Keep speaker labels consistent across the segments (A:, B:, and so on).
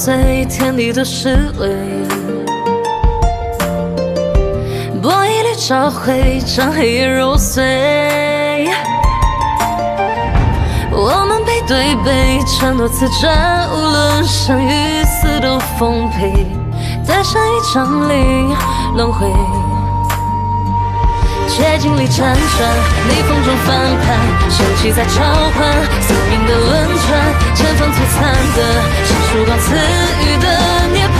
A: 碎，天地都是泪。薄一缕朝晖，将黑夜揉碎。我们背对背，承诺此战，无论生与死都奉陪。带上一张力，轮回。却经历辗转，逆风中翻盘，生气在召唤，宿命的轮转，前方璀璨的是曙光赐予的涅槃。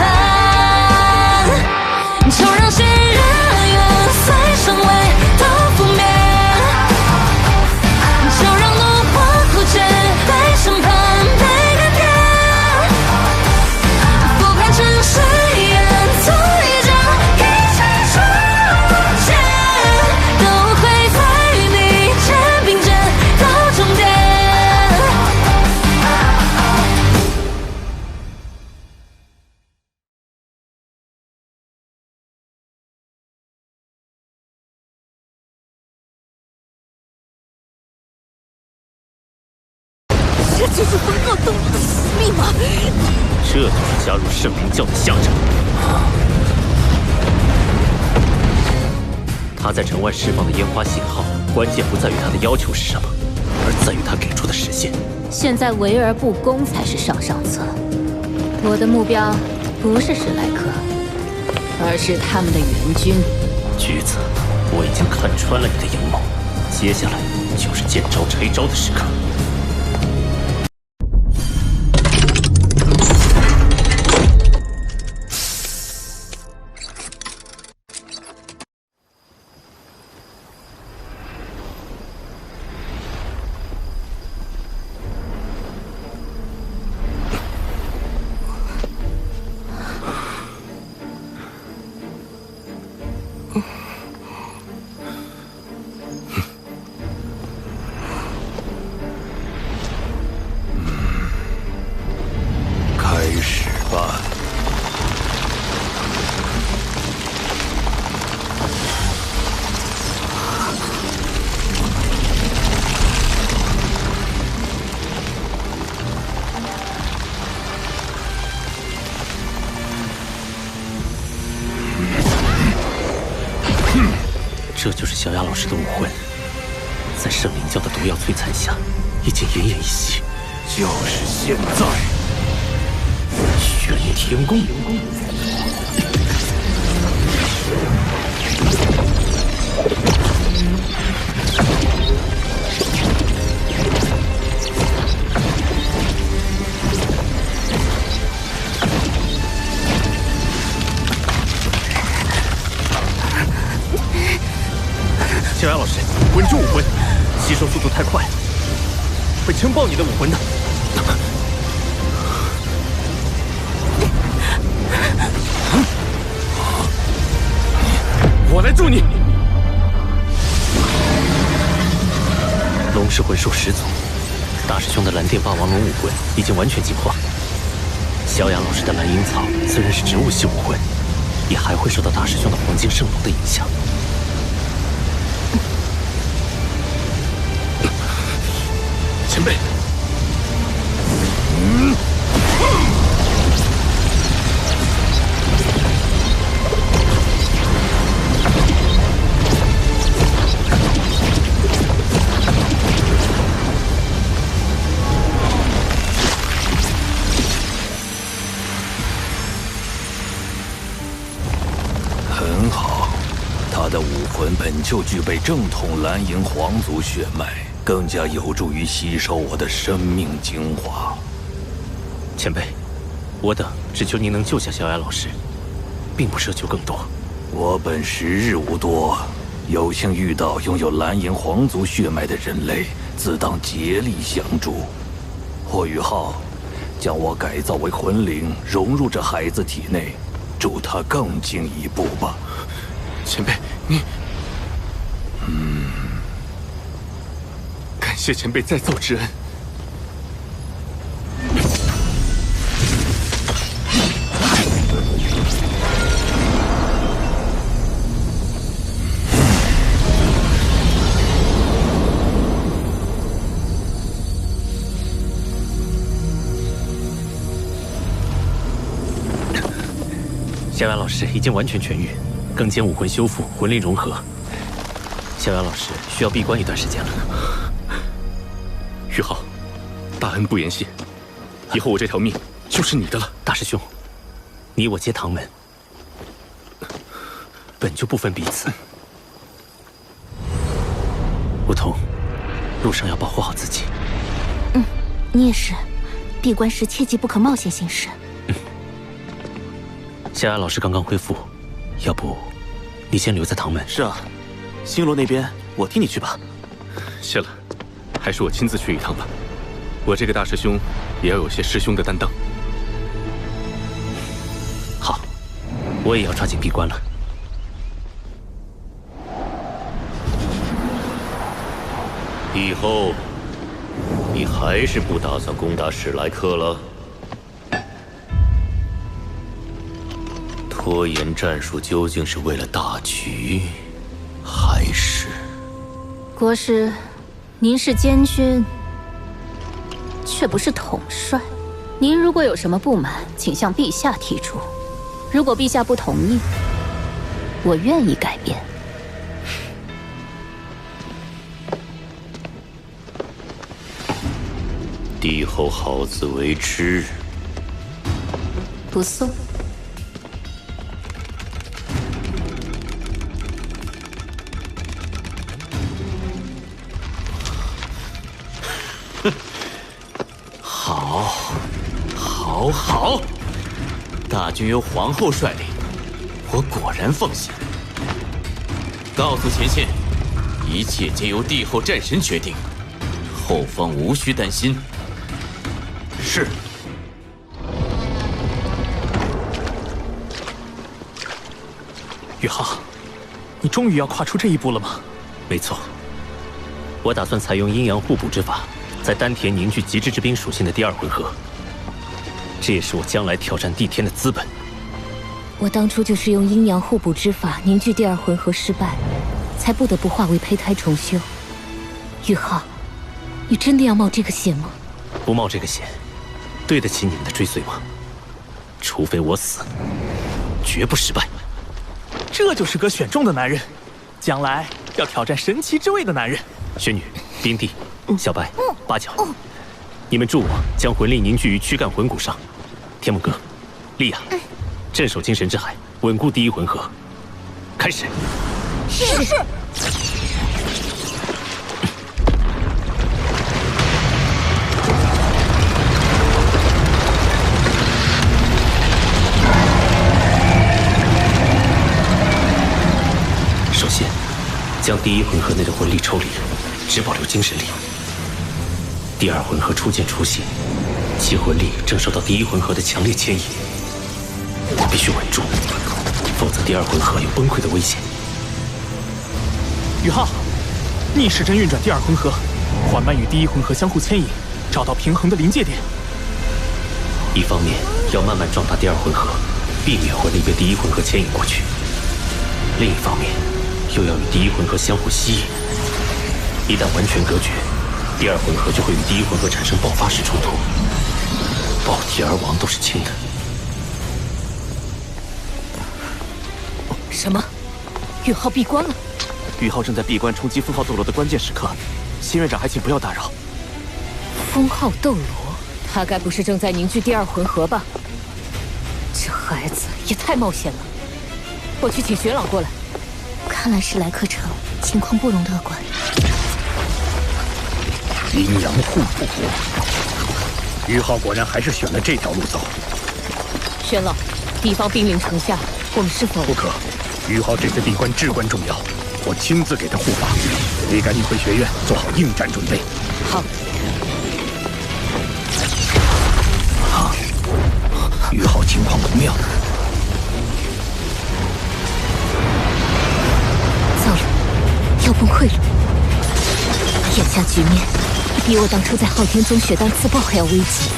A: 就让些人缘随身为都覆灭，就让怒火枯竭，被审判，被改变。不怕尘世烟阻一将一切终结，都会在与你肩并肩到终点。
B: 这就是封号登陆的使命吗？
C: 这就是加入圣灵教的象征。他在城外释放的烟花信号，关键不在于他的要求是什么，而在于他给出的时限。
B: 现在围而不攻才是上策。我的目标不是史莱克，而是他们的援军。
C: 橘子，我已经看穿了你的阴谋，接下来就是见招拆招的时刻。
D: 开始吧。
C: 这就是小雅老师的武魂，在圣灵教的毒药摧残下，已经奄奄一息。
D: 就是现在！
C: 玄天功。小雅老师，稳住武魂，吸收速度太快，会撑爆你的武魂的。我来助你。龙氏魂兽始祖，大师兄的蓝电霸王龙武魂已经完全进化。小雅老师的蓝银草虽然是植物系武魂，也还会受到大师兄的黄金圣龙的影响。前辈，
D: 很好，他的武魂本就具备正统蓝银皇族血脉，更加有助于吸收我的生命精华。
C: 前辈，我等只求您能救下小雅老师，并不奢求更多。
D: 我本时日无多，有幸遇到拥有蓝银皇族血脉的人类，自当竭力相助。霍雨浩，将我改造为魂灵，融入这孩子体内，助他更进一步吧。
C: 前辈，你……感谢前辈再造之恩。逍遥老师已经完全痊愈，更兼武魂修复，魂力融合。逍遥老师需要闭关一段时间了。
E: 玉浩，大恩不言谢，以后我这条命就是你的了。
C: 大师兄，你我皆唐门，本就不分彼此。梧桐，路上要保护好自己。
F: 你也是，闭关时切记不可冒险行事。
C: 逍遥老师刚刚恢复，要不你先留在唐门？
G: 是啊，星罗那边我替你去吧。
E: 谢了，还是我亲自去一趟吧。我这个大师兄也要有些师兄的担当。
C: 好，我也要抓紧闭关了。
H: 以后，你还是不打算攻打史莱克了？拖延战术究竟是为了大局，还是……
B: 国师，您是监军，却不是统帅。您如果有什么不满，请向陛下提出。如果陛下不同意，我愿意改变。
H: 帝后好自为之。
B: 不送。
G: 好，大军由皇后率领，我果然放心。告诉前线，一切皆由帝后战神决定，后方无需担心。是。
I: 宇浩，你终于要跨出这一步了吗？
C: 没错，我打算采用阴阳互补之法，在丹田凝聚极致之冰属性的第二回合。这也是我将来挑战帝天的资本。
F: 我当初就是用阴阳互补之法凝聚第二回合失败，才不得不化为胚胎重修。宇浩，你真的要冒这个险吗？
C: 不冒这个险，对得起你们的追随吗？除非我死，绝不失败。
I: 这就是个选中的男人，将来要挑战神奇之位的男人。
C: 玄女、冰帝、小白、八角，你们助我将魂力凝聚于躯干魂骨上。天梦哥、莉亚，镇守精神之海，稳固第一魂合。开始。
F: 是。
C: 首先，将第一魂合内的魂力抽离，只保留精神力。第二魂合初见雏形，其魂力正受到第一魂合的强烈牵引，我必须稳住，否则第二魂合有崩溃的危险。
I: 宇浩，逆时针运转第二魂合，缓慢与第一魂合相互牵引，找到平衡的临界点。
C: 一方面要慢慢壮大第二魂合，避免魂力被第一魂合牵引过去；另一方面又要与第一魂合相互吸引。一旦完全隔绝，第二魂合就会与第一魂合产生爆发式冲突，爆体而亡都是轻的。
F: 什么？宇浩闭关了？
G: 宇浩正在闭关冲击封号斗罗的关键时刻，新院长还请不要打扰。
F: 封号斗罗，他该不是正在凝聚第二魂合吧？这孩子也太冒险了。我去请玄朗过来。
B: 看来史莱克城情况不容乐观。
J: 阴阳互补，宇浩果然还是选了这条路走。
F: 玄朗，敌方兵临城下，我们是否……
J: 不可，宇浩这次闭关至关重要，我亲自给他护法。你赶紧回学院做好应战准备。
F: 好。
J: 宇浩情况不妙。
F: 糟了，要崩溃了。眼下局面比我当初在昊天宗血丹自爆还要危急。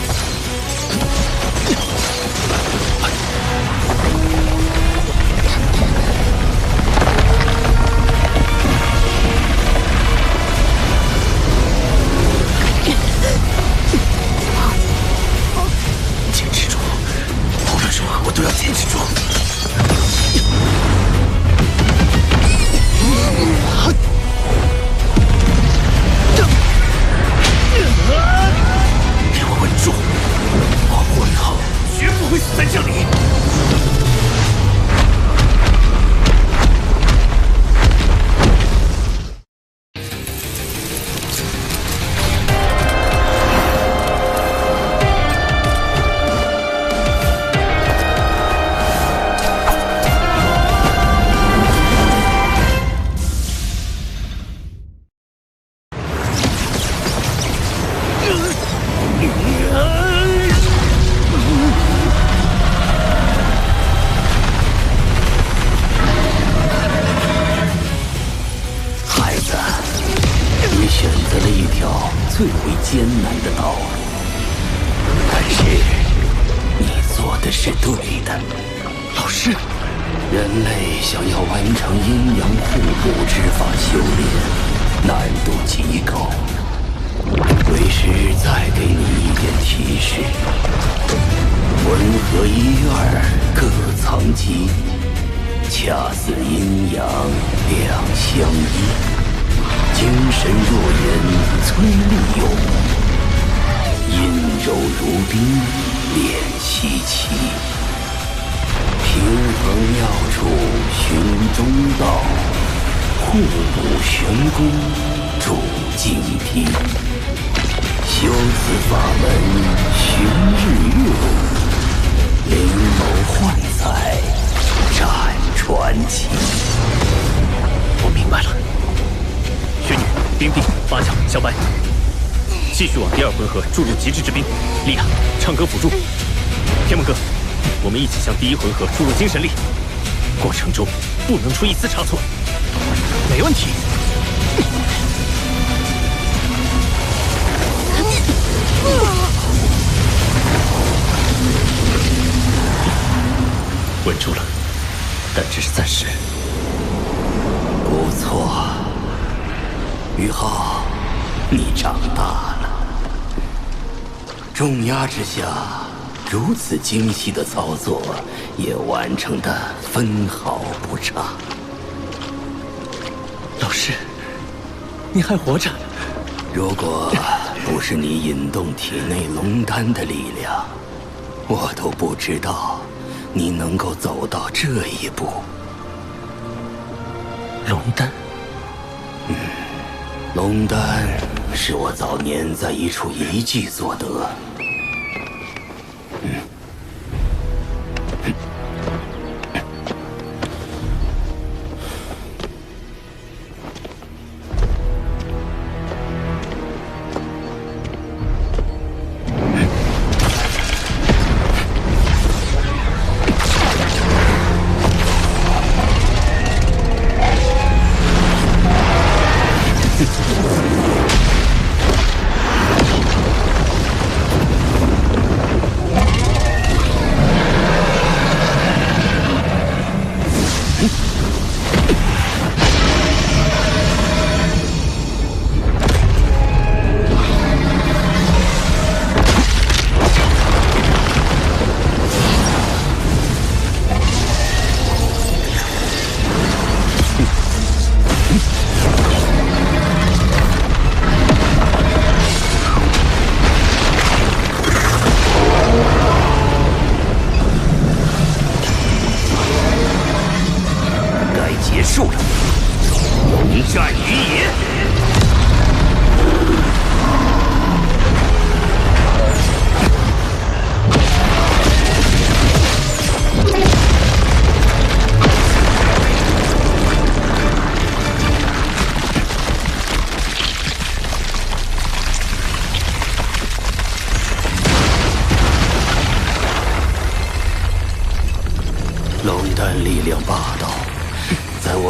C: 坚持住，无论如何我都要坚持住。
D: 选择了一条最为艰难的道路，但是你做的是对的。
E: 老师，
D: 人类想要完成阴阳互补之法修炼，难度极高。为师再给你一点提示：魂和一二各藏机，恰似阴阳两相依。精神若人催力勇，阴柔如冰炼气奇。平衡妙处寻中道，互补玄功助精辟。修此法门寻日月，灵谋幻彩展传奇。
E: 我明白了。雪女、冰冰、八角、小白，继续往第二回合注入极致之冰。莉亚，唱歌辅助。天梦哥，我们一起向第一回合注入精神力，过程中不能出一丝差错。
I: 没问题。
E: 稳住了，但只是暂时。
D: 不错，宇浩，你长大了。重压之下，如此精细的操作也完成得分毫不差。
E: 老师，你还活着？
D: 如果不是你引动体内龙丹的力量，我都不知道你能够走到这一步。
E: 龙丹，
D: 龙丹是我早年在一处遗迹所得。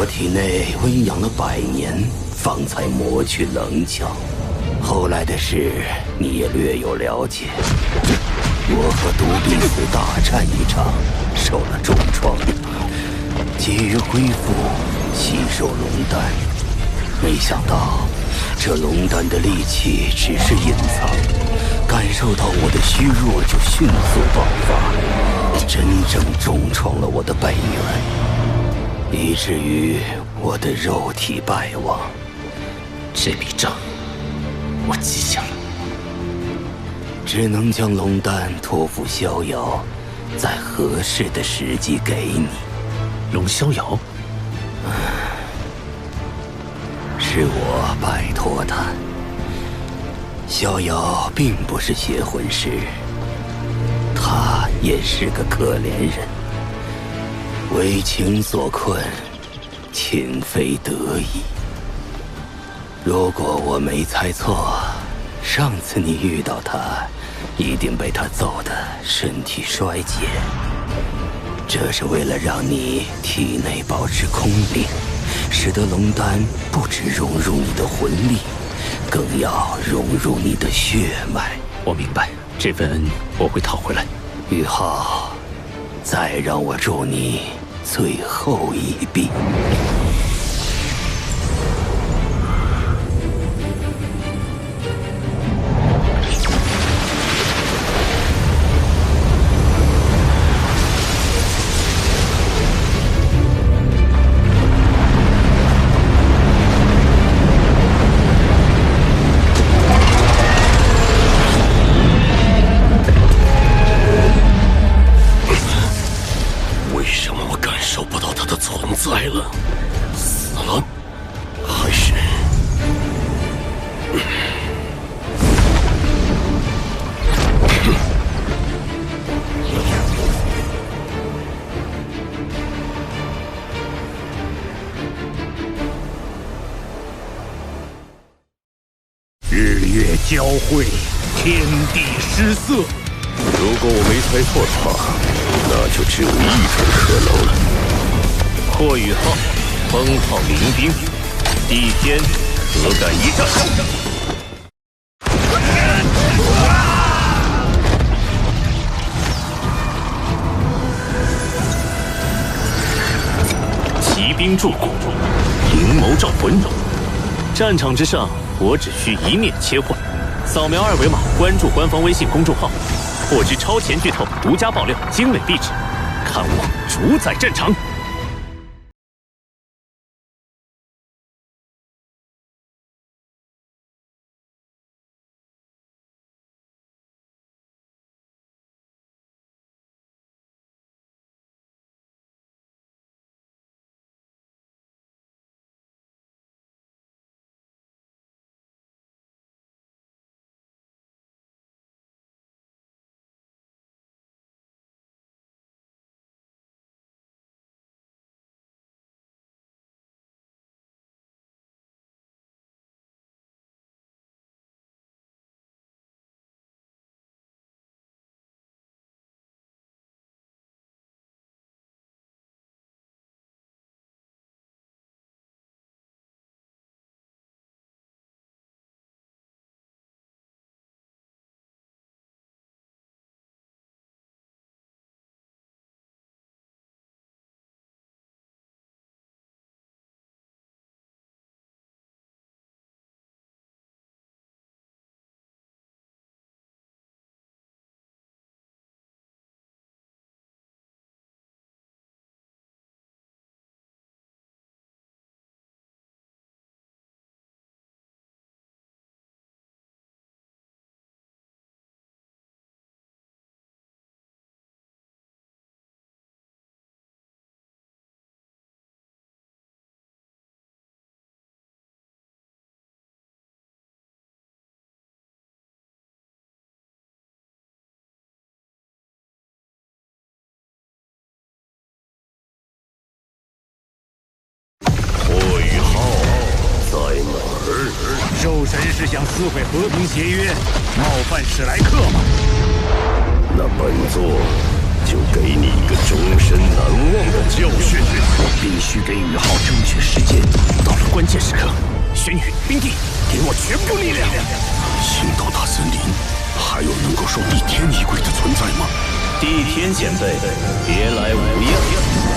D: 体内温养了100年，方才磨去棱角。后来的事你也略有了解。我和独臂子大战一场，受了重创，急于恢复，吸收龙丹。没想到这龙丹的力气只是隐藏，感受到我的虚弱就迅速爆发，真正重创了我的本源，以至于我的肉体败亡。
E: 这笔账我记下了，
D: 只能将龙丹托付逍遥，在合适的时机给你。
E: 龙逍遥？
D: 是我拜托他。逍遥并不是邪魂师，他也是个可怜人，为情所困，情非得已。如果我没猜错，上次你遇到他，一定被他揍得身体衰竭。这是为了让你体内保持空灵，使得龙丹不只融入你的魂力，更要融入你的血脉。
E: 我明白，这份恩我会讨回来。
D: 宇浩，再让我助你最后一臂。
J: 交汇，天地失色。
H: 如果我没猜错的话，那就只有一种可能了。
E: 霍雨浩，风炮临兵，地天何敢一战？骑兵助攻，灵眸召魂。战场之上，我只需一面切换。扫描二维码，关注官方微信公众号，获知超前剧透、独家爆料、精美壁纸，看我主宰战场。
J: 兽神是想撕毁和平协约，冒犯史莱克吗？
H: 那本座就给你一个终身难忘的教训。
J: 我必须给宇浩争取时间。
E: 到了关键时刻，玄羽、冰帝，给我全部力量！
H: 星斗大森林，还有能够受地天一鬼的存在吗？
C: 地天前辈，别来无恙。